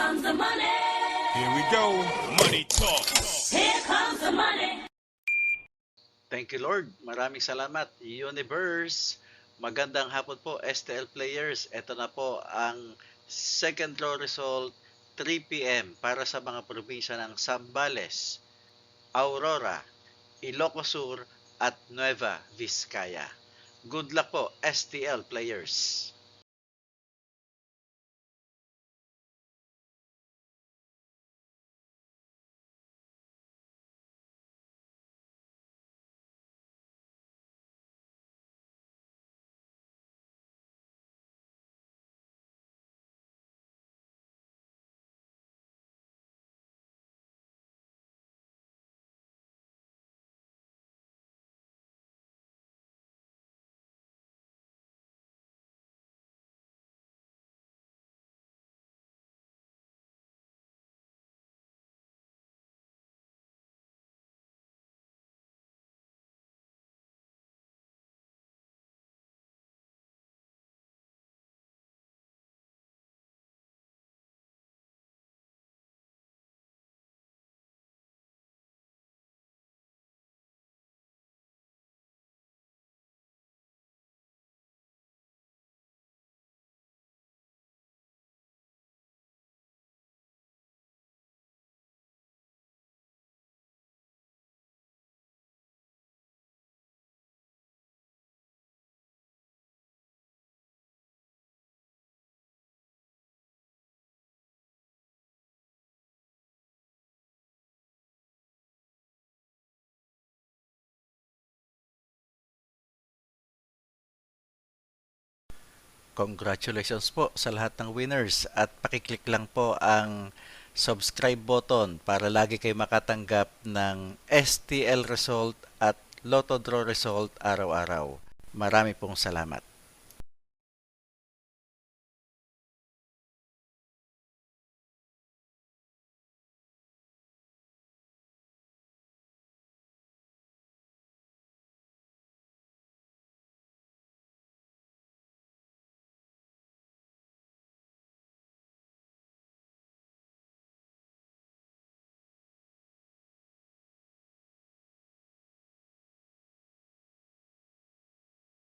comes the money. Here we go. Money talk. Here comes the money. Thank you Lord. Maraming salamat. Universe. Magandang hapon po STL players. Ito na po ang second draw result 3 p.m. para sa mga probinsya ng Zambales, Aurora, Ilocos Sur at Nueva Vizcaya. Good luck po STL players. Congratulations po sa lahat ng winners at pakiclick lang po ang subscribe button para lagi kayo makatanggap ng STL result at Lotto Draw result araw-araw. Marami pong salamat.